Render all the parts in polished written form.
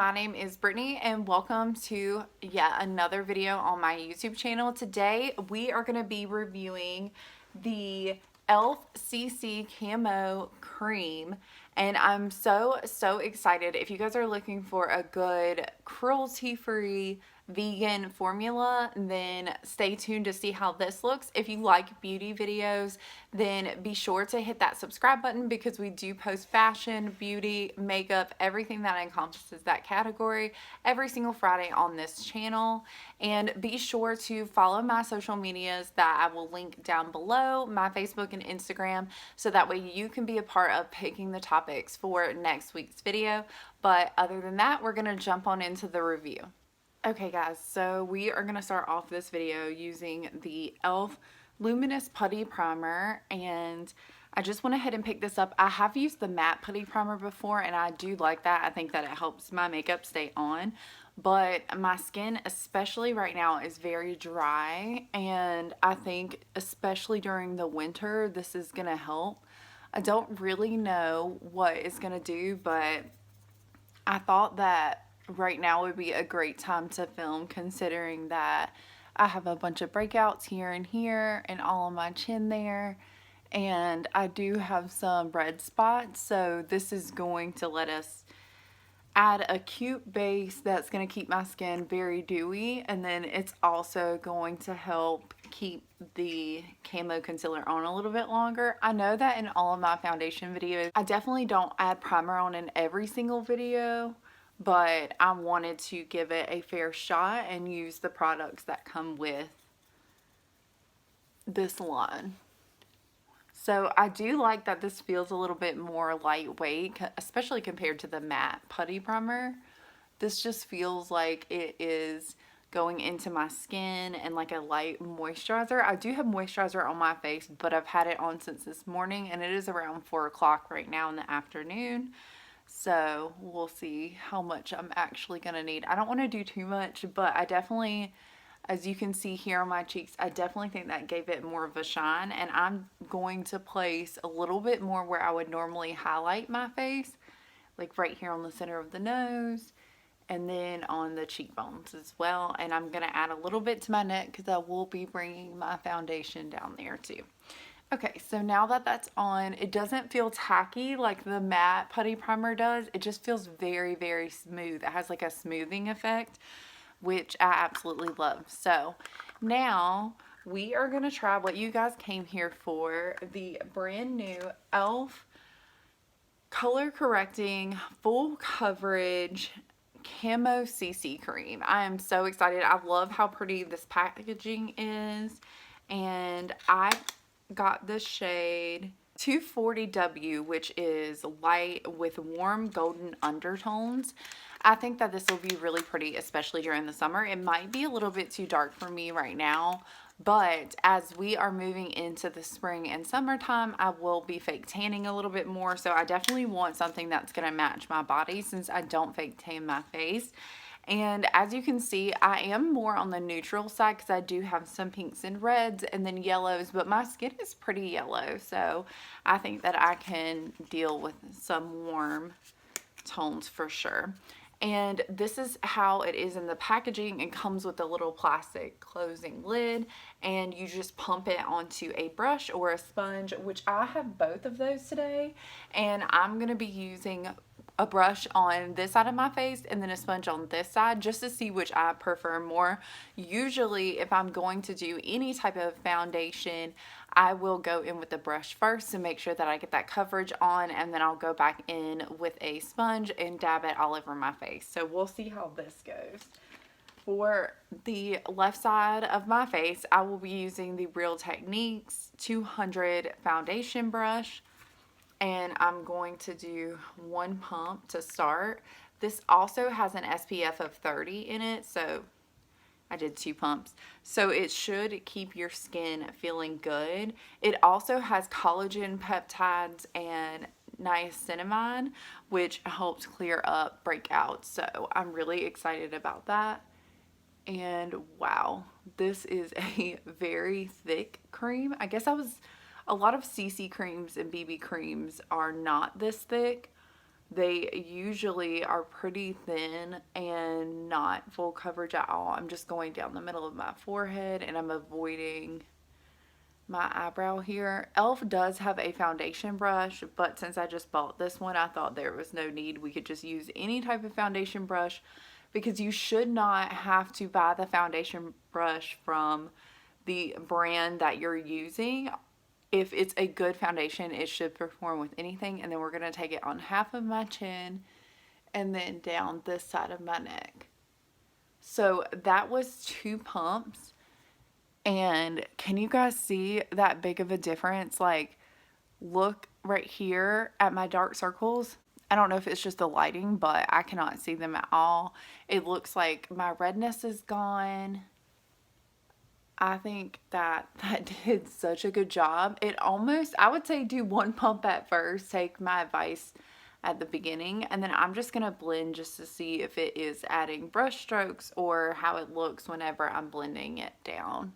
my name is Brittany and welcome to yet another video on my YouTube channel. Today we are going to be reviewing the e.l.f. CC Camo Cream, and I'm so excited. If you guys are looking for a good cruelty-free vegan formula, then stay tuned to see how this looks. If you like beauty videos, then be sure to hit that subscribe button because we do post fashion, beauty, makeup, everything that encompasses that category every single Friday on this channel. And be sure to follow my social medias that I will link down below, my Facebook and Instagram, so that way you can be a part of picking the topics for next week's video. But other than that, we're going to jump on into the review. Okay guys, so we are going to start off this video using the e.l.f. Luminous Putty Primer, and I just went ahead and picked this up. I have used the matte putty primer before and I do like that. I think that it helps my makeup stay on, but my skin, especially right now, is very dry, and I think especially during the winter this is going to help. I don't really know what it's going to do, but I thought that right now would be a great time to film, considering that I have a bunch of breakouts here and all on my chin there, and I do have some red spots, so this is going to let us add a cute base that's going to keep my skin very dewy, and then it's also going to help keep the camo concealer on a little bit longer. I know that in all of my foundation videos, I definitely don't add primer on in every single video, but I wanted to give it a fair shot and use the products that come with this line. So I do like that this feels a little bit more lightweight, especially compared to the matte putty primer. This just feels like it is going into my skin and like a light moisturizer. I do have moisturizer on my face, but I've had it on since this morning, and it is around 4 o'clock right now in the afternoon. So we'll see how much I'm actually going to need. I don't want to do too much, but I definitely, as you can see here on my cheeks, I definitely think that gave it more of a shine, and I'm going to place a little bit more where I would normally highlight my face, like right here on the center of the nose, and then on the cheekbones as well. And I'm going to add a little bit to my neck because I will be bringing my foundation down there too. Okay, so now that that's on, it doesn't feel tacky like the matte putty primer does. It just feels very smooth. It has like a smoothing effect, which I absolutely love. So now we are going to try what you guys came here for, the brand new e.l.f. Color Correcting Full Coverage Camo CC Cream. I am so excited. I love how pretty this packaging is, and I got the shade 240W, which is light with warm golden undertones. I think that this will be really pretty, especially during the summer. It might be a little bit too dark for me right now, but as we are moving into the spring and summertime, I will be fake tanning a little bit more. So I definitely want something that's going to match my body, since I don't fake tan my face. And as you can see, I am more on the neutral side because I do have some pinks and reds and then yellows, but my skin is pretty yellow, so I think that I can deal with some warm tones for sure. And this is how it is in the packaging. It comes with a little plastic closing lid, and you just pump it onto a brush or a sponge, which I have both of those today, and I'm going to be using a brush on this side of my face and then a sponge on this side, just to see which I prefer more. Usually if I'm going to do any type of foundation, I will go in with the brush first to make sure that I get that coverage on, and then I'll go back in with a sponge and dab it all over my face. So we'll see how this goes. For the left side of my face, I will be using the Real Techniques 200 foundation brush, and I'm going to do one pump to start. This also has an SPF of 30 in it, so I did 2 pumps. So it should keep your skin feeling good. It also has collagen peptides and niacinamide, which helps clear up breakouts. So I'm really excited about that. And wow, this is a very thick cream. I guess a lot of CC creams and BB creams are not this thick, They usually are pretty thin and not full coverage at all. I'm just going down the middle of my forehead and I'm avoiding my eyebrow here. Elf does have a foundation brush, but since I just bought this one, I thought there was no need. We could just use any type of foundation brush, because you should not have to buy the foundation brush from the brand that you're using. If it's a good foundation, it should perform with anything. And then we're going to take it on half of my chin and then down this side of my neck. So that was 2 pumps. And can you guys see that big of a difference? Like, look right here at my dark circles. I don't know if it's just the lighting, but I cannot see them at all. It looks like my redness is gone. I think that did such a good job. It almost, I would say do 1 pump at first, take my advice at the beginning, and then I'm just going to blend just to see if it is adding brush strokes or how it looks whenever I'm blending it down.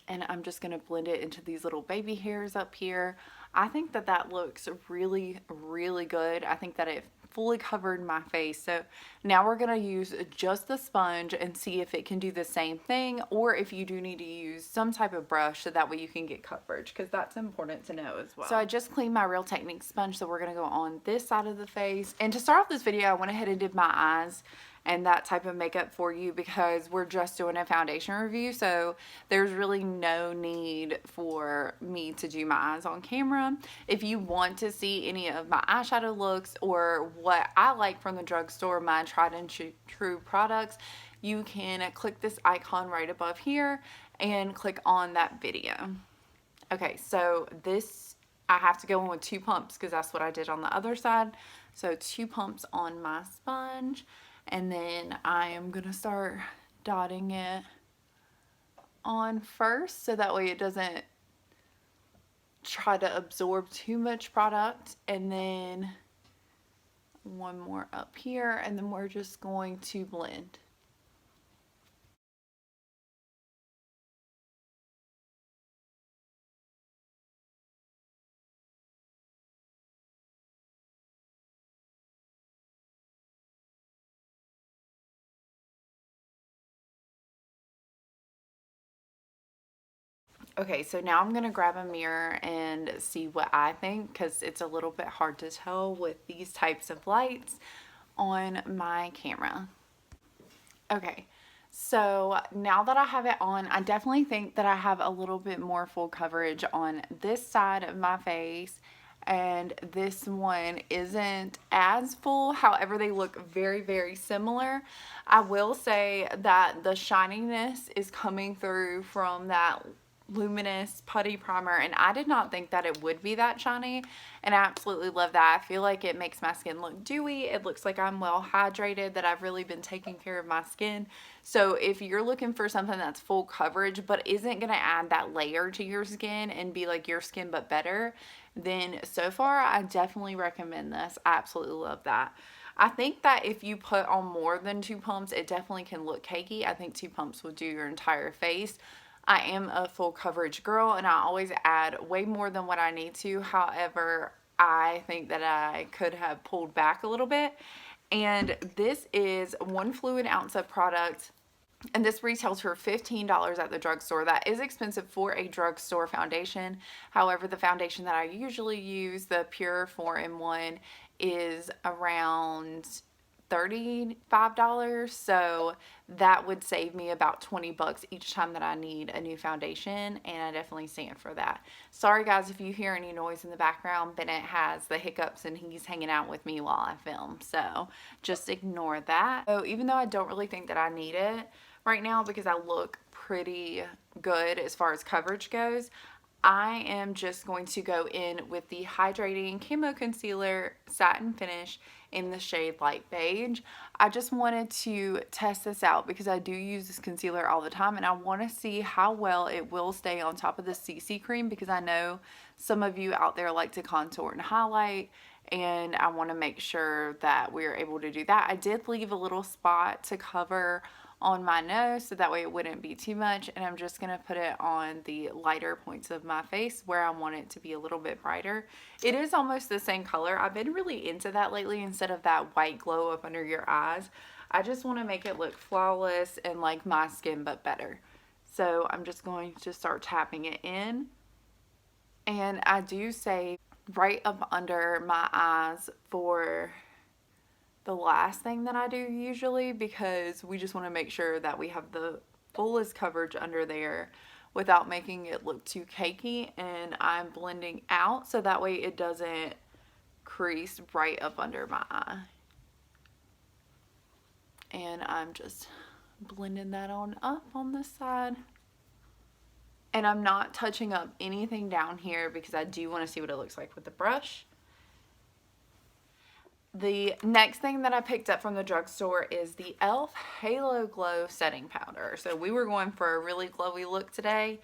And I'm just going to blend it into these little baby hairs up here. I think that looks really, really good. I think that it fully covered my face. So now we're going to use just the sponge and see if it can do the same thing, or if you do need to use some type of brush so that way you can get coverage, because that's important to know as well. So I just cleaned my Real Technique sponge, so we're going to go on this side of the face. And to start off this video, I went ahead and did my eyes and that type of makeup for you, because we're just doing a foundation review, so there's really no need for me to do my eyes on camera. If you want to see any of my eyeshadow looks or what I like from the drugstore, my tried and true products, you can click this icon right above here and click on that video. Okay, so this, I have to go in with 2 pumps because that's what I did on the other side. So 2 pumps on my sponge. And then I am going to start dotting it on first, so that way it doesn't try to absorb too much product. And then 1 more up here, and then we're just going to blend. Okay, so now I'm going to grab a mirror and see what I think, because it's a little bit hard to tell with these types of lights on my camera. Okay, so now that I have it on, I definitely think that I have a little bit more full coverage on this side of my face, and this one isn't as full. However, they look very, very similar. I will say that the shininess is coming through from that luminous putty primer, and I did not think that it would be that shiny, and I absolutely love that. I feel like it makes my skin look dewy. It looks like I'm well hydrated, that I've really been taking care of my skin. So if you're looking for something that's full coverage but isn't going to add that layer to your skin and be like your skin but better, then so far I definitely recommend this. I absolutely love that. I think that if you put on more than 2 pumps, it definitely can look cakey. I think 2 pumps would do your entire face. I am a full coverage girl, and I always add way more than what I need to. However, I think that I could have pulled back a little bit. And this is 1 fluid ounce of product, and this retails for $15 at the drugstore. That is expensive for a drugstore foundation. However, the foundation that I usually use, the Pure 4-in-1, is around $35, so that would save me about 20 bucks each time that I need a new foundation, and I definitely stand for that. Sorry guys if you hear any noise in the background. Bennett has the hiccups and he's hanging out with me while I film, so just ignore that. So even though I don't really think that I need it right now because I look pretty good as far as coverage goes, I am just going to go in with the Hydrating Camo Concealer Satin Finish in the shade Light Beige. I just wanted to test this out because I do use this concealer all the time, and I want to see how well it will stay on top of the CC cream, because I know some of you out there like to contour and highlight, and I want to make sure that we're able to do that. I did leave a little spot to cover on my nose so that way it wouldn't be too much, and I'm just gonna put it on the lighter points of my face where I want it to be a little bit brighter. It is almost the same color. I've been really into that lately instead of that white glow up under your eyes. I just want to make it look flawless and like my skin but better. So I'm just going to start tapping it in, and I do say right up under my eyes for the last thing that I do usually, because we just want to make sure that we have the fullest coverage under there without making it look too cakey. And I'm blending out so that way it doesn't crease right up under my eye. And I'm just blending that on up on this side. And I'm not touching up anything down here because I do want to see what it looks like with the brush. The next thing that I picked up from the drugstore is the e.l.f. Halo Glow Setting Powder. So we were going for a really glowy look today,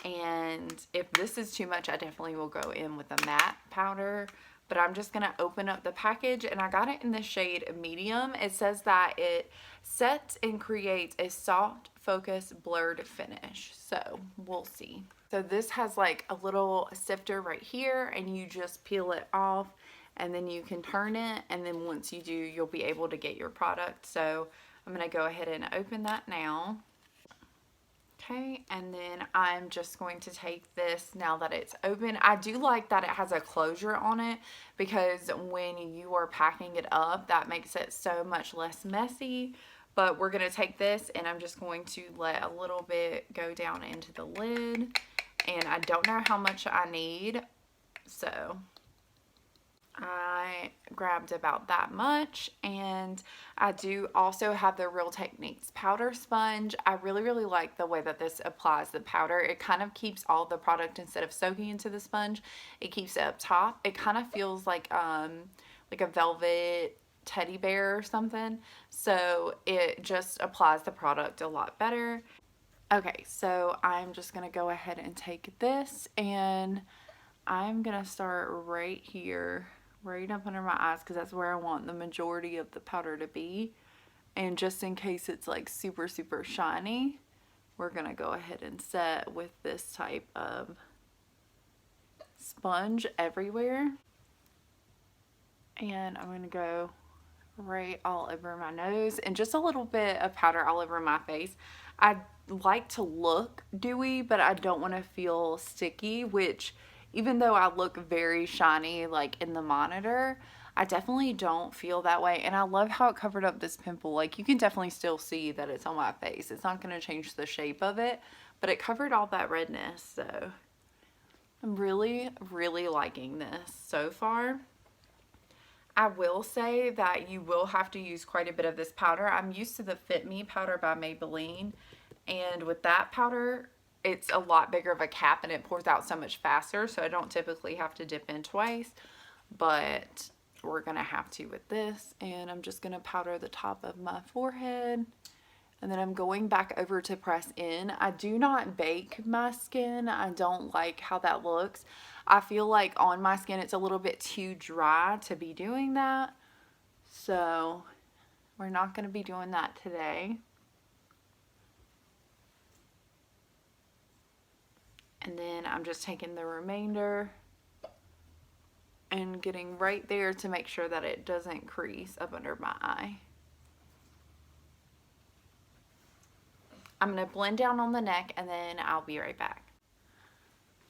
and if this is too much, I definitely will go in with a matte powder. But I'm just going to open up the package, and I got it in the shade medium. It says that it sets and creates a soft, focused, blurred finish. So we'll see. So this has like a little sifter right here, and you just peel it off, and then you can turn it, and then once you do, you'll be able to get your product. So I'm going to go ahead and open that now. Okay, and then I'm just going to take this now that it's open. I do like that it has a closure on it, because when you are packing it up, that makes it so much less messy. But we're going to take this, and I'm just going to let a little bit go down into the lid. And I don't know how much I need, so I grabbed about that much. And I do also have the Real Techniques powder sponge. I really like the way that this applies the powder. It kind of keeps all the product, instead of soaking into the sponge, it keeps it up top. It kind of feels like a velvet teddy bear or something. So it just applies the product a lot better. Okay, so I'm just gonna go ahead and take this, and I'm gonna start right here, right up under my eyes, because that's where I want the majority of the powder to be. And just in case it's like super shiny, we're gonna go ahead and set with this type of sponge everywhere. And I'm gonna go right all over my nose, and just a little bit of powder all over my face. I like to look dewy, but I don't want to feel sticky, which, even though I look very shiny like in the monitor, I definitely don't feel that way. And I love how it covered up this pimple. Like, you can definitely still see that it's on my face. It's not going to change the shape of it, but it covered all that redness. So I'm really liking this so far. I will say that you will have to use quite a bit of this powder. I'm used to the Fit Me powder by Maybelline, and with that powder, it's a lot bigger of a cap and it pours out so much faster, so I don't typically have to dip in twice, but we're gonna have to with this. And I'm just gonna powder the top of my forehead, and then I'm going back over to press in. I do not bake my skin. I don't like how that looks. I feel like on my skin it's a little bit too dry to be doing that. So we're not going to be doing that today. And then I'm just taking the remainder and getting right there to make sure that it doesn't crease up under my eye. I'm going to blend down on the neck, and then I'll be right back.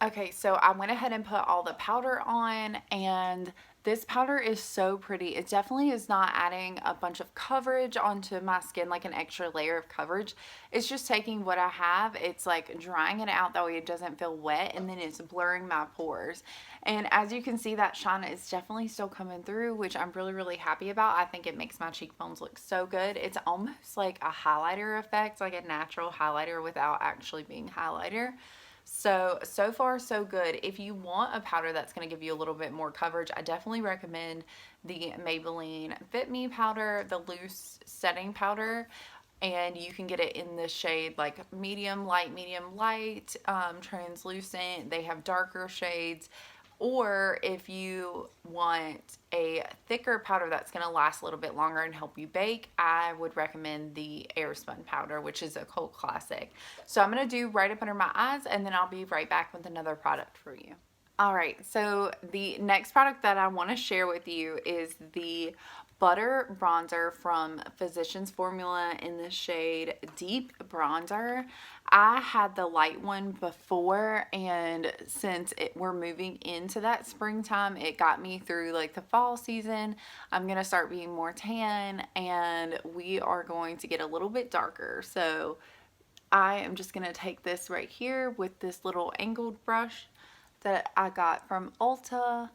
Okay, so I went ahead and put all the powder on, and this powder is so pretty. It definitely is not adding a bunch of coverage onto my skin, like an extra layer of coverage. It's just taking what I have, it's like drying it out that way it doesn't feel wet, and then it's blurring my pores. And as you can see, that shine is definitely still coming through, which I'm really happy about. I think it makes my cheekbones look so good. It's almost like a highlighter effect, like a natural highlighter without actually being highlighter. So far so good. If you want a powder that's going to give you a little bit more coverage, I definitely recommend the Maybelline Fit Me powder, the loose setting powder. And you can get it in the shade like medium light, translucent. They have darker shades. Or if you want a thicker powder that's going to last a little bit longer and help you bake, I would recommend the Airspun powder, which is a cult classic. So I'm going to do right up under my eyes, and then I'll be right back with another product for you. All right, so the next product that I want to share with you is the Butter Bronzer from Physicians Formula in the shade Deep Bronzer. I had the light one before, and since we're moving into that springtime, it got me through like the fall season. I'm going to start being more tan, and we are going to get a little bit darker. So I am just going to take this right here with this little angled brush that I got from Ulta,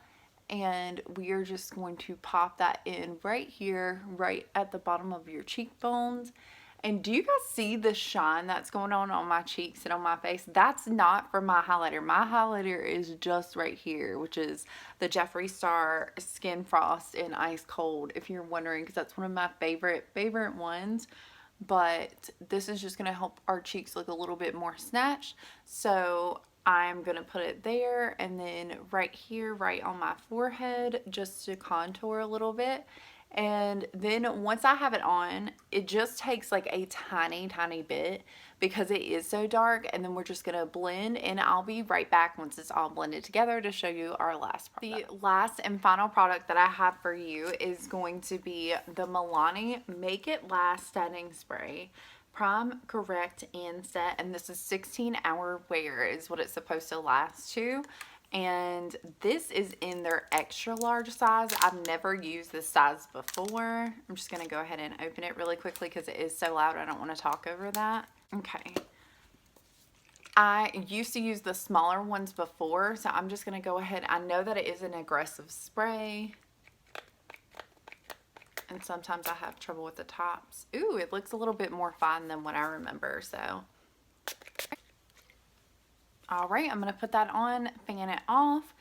and we are just going to pop that in right here, right at the bottom of your cheekbones. And do you guys see the shine that's going on my cheeks and on my face? That's not from my highlighter. My highlighter is just right here, which is the Jeffree Star Skin Frost in Ice Cold, if you're wondering, because that's one of my favorite ones. But this is just going to help our cheeks look a little bit more snatched. So I'm going to put it there, and then right here, right on my forehead, just to contour a little bit. And then once I have it on, it just takes like a tiny bit because it is so dark, and then we're just going to blend, and I'll be right back once it's all blended together to show you our last product. The last and final product that I have for you is going to be the Milani Make It Last Setting Spray. Prime, Correct, and Set, and this is 16-hour wear is what it's supposed to last to. And this is in their extra large size. I've never used this size before. I'm just going to go ahead and open it really quickly because it is so loud. I don't want to talk over that. Okay. I used to use the smaller ones before, so I'm just going to go ahead. I know that it is an aggressive spray, and sometimes I have trouble with the tops. Ooh, it looks a little bit more fine than what I remember, so. All right, I'm going to put that on, fan it off,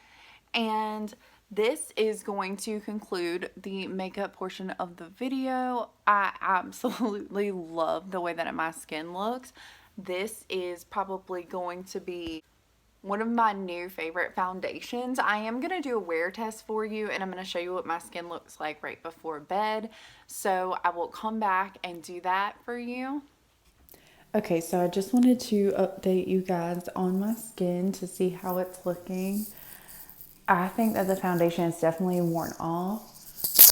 and this is going to conclude the makeup portion of the video. I absolutely love the way that my skin looks. This is probably going to be one of my new favorite foundations. I am going to do a wear test for you, and I'm going to show you what my skin looks like right before bed. So I will come back and do that for you. Okay, so I just wanted to update you guys on my skin to see how it's looking. I think that the foundation is definitely worn off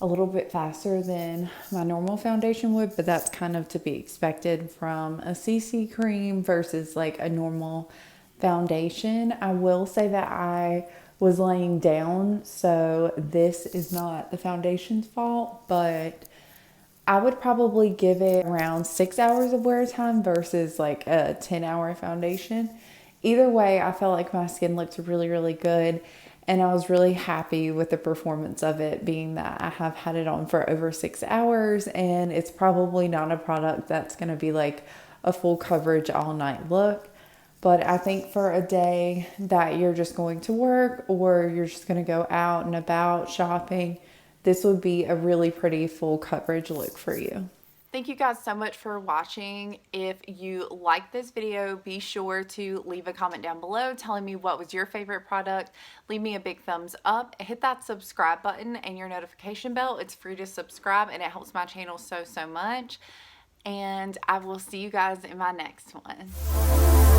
a little bit faster than my normal foundation would, but that's kind of to be expected from a CC cream versus like a normal foundation. I will say that I was laying down, so this is not the foundation's fault, but I would probably give it around 6 hours of wear time versus like a 10-hour foundation. Either way, I felt like my skin looked really good, and I was really happy with the performance of it, being that I have had it on for over 6 hours, and it's probably not a product that's going to be like a full coverage all night look. But I think for a day that you're just going to work, or you're just going to go out and about shopping, this would be a really pretty full coverage look for you. Thank you guys so much for watching. If you like this video, be sure to leave a comment down below telling me what was your favorite product. Leave me a big thumbs up. Hit that subscribe button and your notification bell. It's free to subscribe, and it helps my channel so much. And I will see you guys in my next one.